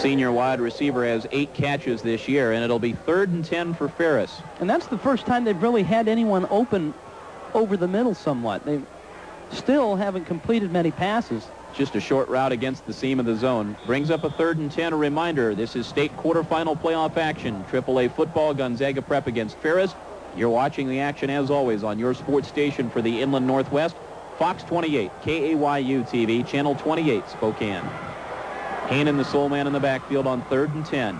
senior wide receiver has 8 catches this year, and it'll be 3rd and 10 for Ferris. And that's the first time they've really had anyone open over the middle somewhat. They still haven't completed many passes. Just a short route against the seam of the zone. Brings up a 3rd and 10. A reminder, this is state quarterfinal playoff action. AAA football, Gonzaga Prep against Ferris. You're watching the action, as always, on your sports station for the Inland Northwest, Fox 28, KAYU TV, Channel 28, Spokane. Hainan, the sole man in the backfield, on 3rd and 10.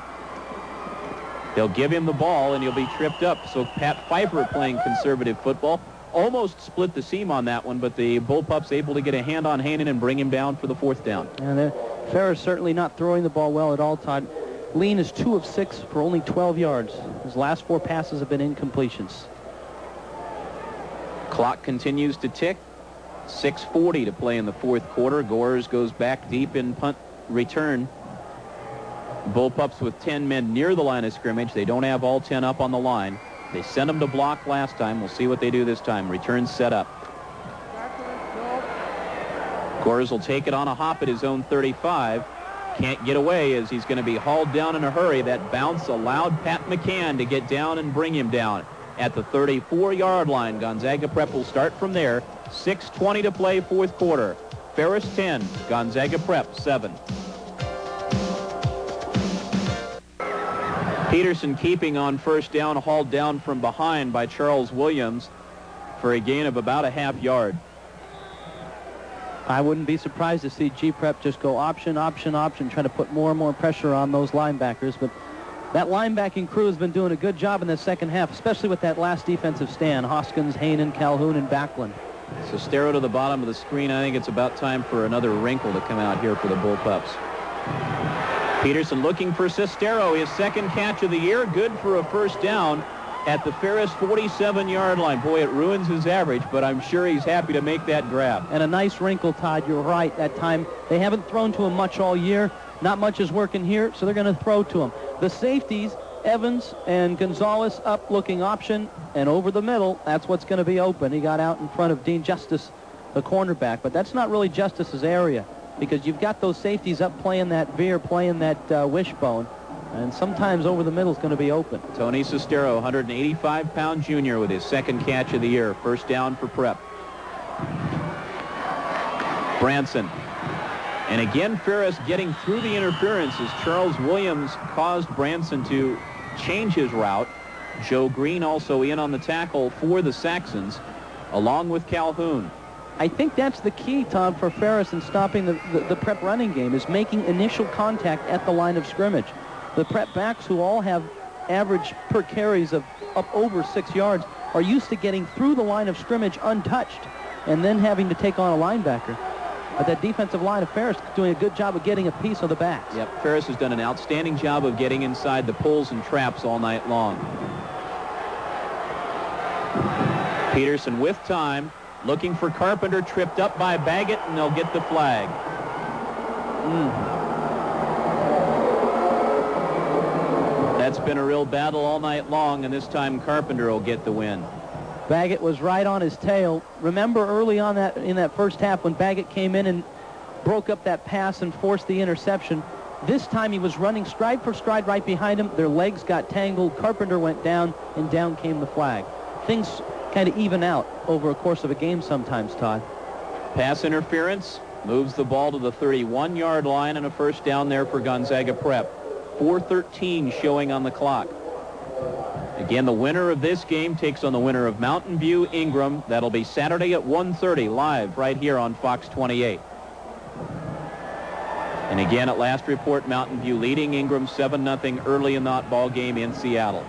They'll give him the ball, and he'll be tripped up. So Pat Pfeifer playing conservative football. Almost split the seam on that one, but the Bullpups able to get a hand on Hainan and bring him down for the 4th down. And Ferris certainly not throwing the ball well at all, Todd. Lean is 2 of 6 for only 12 yards. His last 4 passes have been incompletions. Clock continues to tick. 6:40 to play in the 4th quarter. Gores goes back deep in punt return. Bullpups with 10 men near the line of scrimmage. They don't have all 10 up on the line. They sent them to block last time. We'll see what they do this time. Return set up. Gores will take it on a hop at his own 35. Can't get away as he's going to be hauled down in a hurry. That bounce allowed Pat McCann to get down and bring him down at the 34-yard line. Gonzaga Prep will start from there. 6:20 to play, 4th quarter. Ferris 10, Gonzaga Prep 7. Pederson keeping on 1st down, hauled down from behind by Charles Williams for a gain of about a half yard. I wouldn't be surprised to see G-Prep just go option, option, option, trying to put more and more pressure on those linebackers. But that linebacking crew has been doing a good job in the second half, especially with that last defensive stand. Hoskins, Hainan, Calhoun, and Backlund. So Stero to the bottom of the screen. I think it's about time for another wrinkle to come out here for the Bullpups. Pederson looking for Sestero, his 2nd catch of the year. Good for a 1st down at the Ferris 47-yard line. Boy, it ruins his average, but I'm sure he's happy to make that grab. And a nice wrinkle, Todd. You're right. That time they haven't thrown to him much all year. Not much is working here, so they're going to throw to him. The safeties, Evans and Gonzalez up looking option, and over the middle, that's what's going to be open. He got out in front of Dean Justice, the cornerback, but that's not really Justice's area because you've got those safeties up playing that veer, playing that wishbone, and sometimes over the middle is going to be open. Tony Sestero, 185-pound junior with his 2nd catch of the year. 1st down for Prep. Branson. And again, Ferris getting through the interference as Charles Williams caused Branson to change his route. Joe Green also in on the tackle for the Saxons, along with Calhoun. I think that's the key, Tom, for Ferris in stopping the Prep running game, is making initial contact at the line of scrimmage. The Prep backs, who all have average per carries of up over 6 yards, are used to getting through the line of scrimmage untouched and then having to take on a linebacker. But that defensive line of Ferris doing a good job of getting a piece of the backs. Yep, Ferris has done an outstanding job of getting inside the pulls and traps all night long. Pederson with time, looking for Carpenter, tripped up by Baggett, and they'll get the flag. That's been a real battle all night long, and this time Carpenter will get the win. Baggett was right on his tail. Remember early on in that first half when Baggett came in and broke up that pass and forced the interception. This time he was running stride for stride right behind him. Their legs got tangled. Carpenter went down, and down came the flag. Things kind of even out over a course of a game sometimes, Todd. Pass interference moves the ball to the 31-yard line, and a 1st down there for Gonzaga Prep. 4:13 showing on the clock. Again, the winner of this game takes on the winner of Mountain View Ingram. That'll be Saturday at 1:30 live right here on Fox 28. And again, at last report, Mountain View leading Ingram 7-0 early in that ball game in Seattle.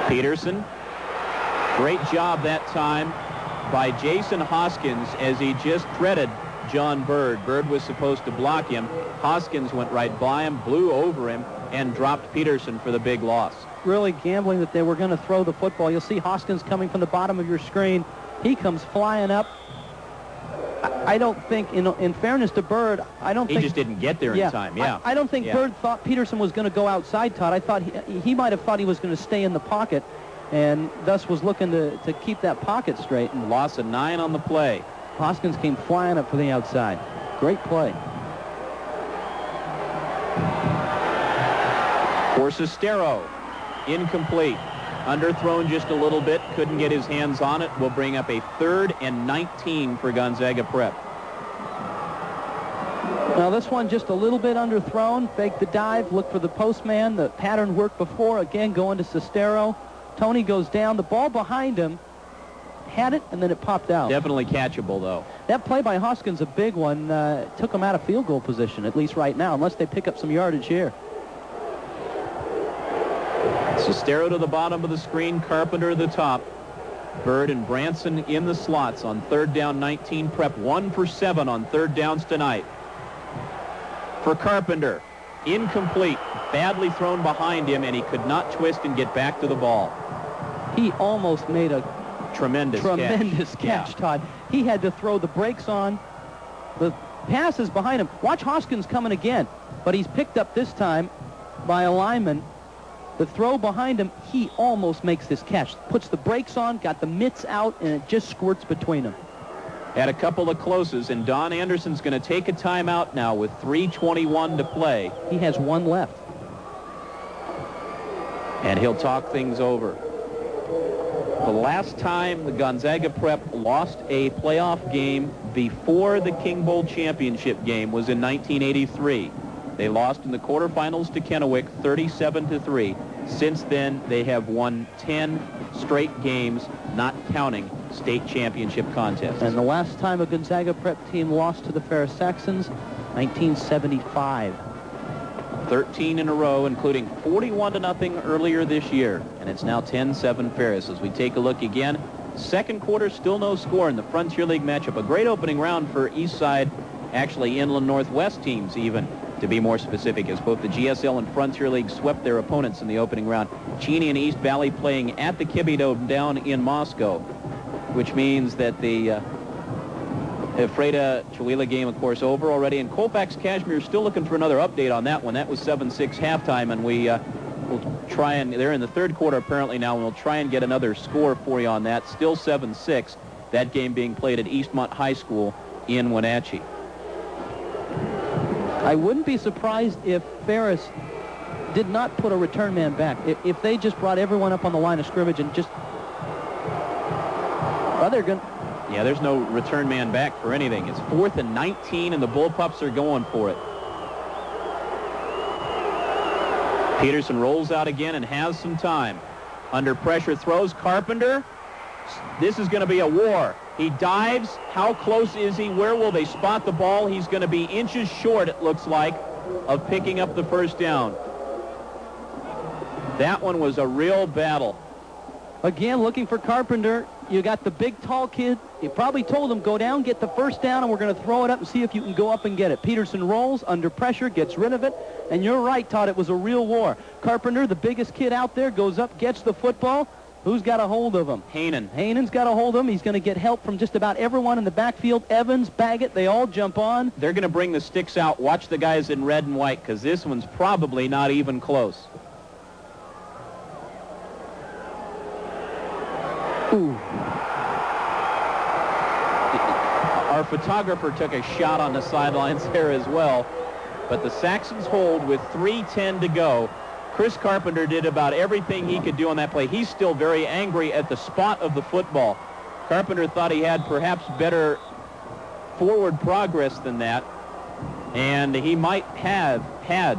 Pederson, great job that time by Jason Hoskins as he just threaded John Byrd. Byrd was supposed to block him. Hoskins went right by him, blew over him, and dropped Pederson for the big loss. Really gambling that they were going to throw the football. You'll see Hoskins coming from the bottom of your screen. He comes flying up. I don't think, in fairness to Byrd, I don't think... He just didn't get there in time, yeah. I don't think Byrd thought Pederson was going to go outside, Todd. I thought he might have thought he was going to stay in the pocket and thus was looking to keep that pocket straight. And loss of 9 on the play. Hoskins came flying up for the outside. Great play. For Sestero, incomplete. Underthrown just a little bit, couldn't get his hands on it. Will bring up a 3rd and 19 for Gonzaga Prep. Now this one just a little bit underthrown. Fake the dive, look for the postman. The pattern worked before. Again, going to Sestero. Tony goes down. The ball behind him had it, and then it popped out. Definitely catchable, though. That play by Hoskins, a big one, took him out of field goal position, at least right now, unless they pick up some yardage here. Sestero to the bottom of the screen, Carpenter to the top. Byrd and Branson in the slots on 3rd down 19. Prep 1 for 7 on 3rd downs tonight. For Carpenter, incomplete, badly thrown behind him, and he could not twist and get back to the ball. He almost made a tremendous catch, yeah. Todd. He had to throw the brakes on. The pass is behind him. Watch Hoskins coming again, but he's picked up this time by a lineman. The throw behind him, he almost makes this catch. Puts the brakes on, got the mitts out, and it just squirts between them. Had a couple of closes, and Don Anderson's going to take a timeout now with 3:21 to play. He has 1 left. And he'll talk things over. The last time the Gonzaga Prep lost a playoff game before the King Bowl championship game was in 1983. They lost in the quarterfinals to Kennewick 37-3. Since then, they have won 10 straight games, not counting state championship contests. And the last time a Gonzaga Prep team lost to the Ferris Saxons, 1975. 13 in a row, including 41-0 earlier this year. And it's now 10-7 Ferris. As we take a look again, second quarter, still no score in the Frontier League matchup. A great opening round for East Side, actually Inland Northwest teams even, to be more specific, as both the GSL and Frontier League swept their opponents in the opening round. Cheney and East Valley playing at the Kibbe Dome down in Moscow, which means that the Freda Chihuahua game, of course, over already. And Colfax Cashmere still looking for another update on that one. That was 7-6 halftime, and we'll try and, they're in the third quarter apparently now, and we'll try and get another score for you on that. Still 7-6, that game being played at Eastmont High School in Wenatchee. I wouldn't be surprised if Ferris did not put a return man back. If they just brought everyone up on the line of scrimmage and just... Well, they're going to... Yeah, there's no return man back for anything. It's 4th and 19, and the Bullpups are going for it. Pederson rolls out again and has some time. Under pressure, throws. Carpenter. This is going to be a war. He dives. How close is he? Where will they spot the ball? He's going to be inches short, it looks like, of picking up the first down. That one was a real battle. Again, looking for Carpenter. You got the big, tall kid. You probably told him, go down, get the first down, and we're going to throw it up and see if you can go up and get it. Pederson rolls under pressure, gets rid of it. And you're right, Todd, it was a real war. Carpenter, the biggest kid out there, goes up, gets the football. Who's got a hold of him? Haanen. Haanen's got a hold of him. He's going to get help from just about everyone in the backfield. Evans, Baggett, they all jump on. They're going to bring the sticks out. Watch the guys in red and white, because this one's probably not even close. Ooh. Our photographer took a shot on the sidelines there as well, but the Saxons hold with 3:10 to go. Chris Carpenter did about everything he could do on that play. He's still very angry at the spot of the football. Carpenter thought he had perhaps better forward progress than that, and he might have had,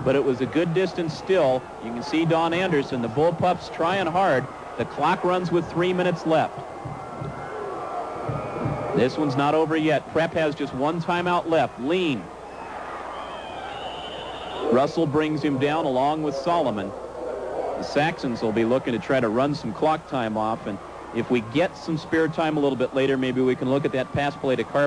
but it was a good distance still. You can see Don Anderson, the Bullpups, trying hard. The clock runs with 3 minutes left. This one's not over yet. Prep has just one timeout left. Lean. Russell brings him down along with Solomon. The Saxons will be looking to try to run some clock time off, and if we get some spare time a little bit later, maybe we can look at that pass play to Carpenter.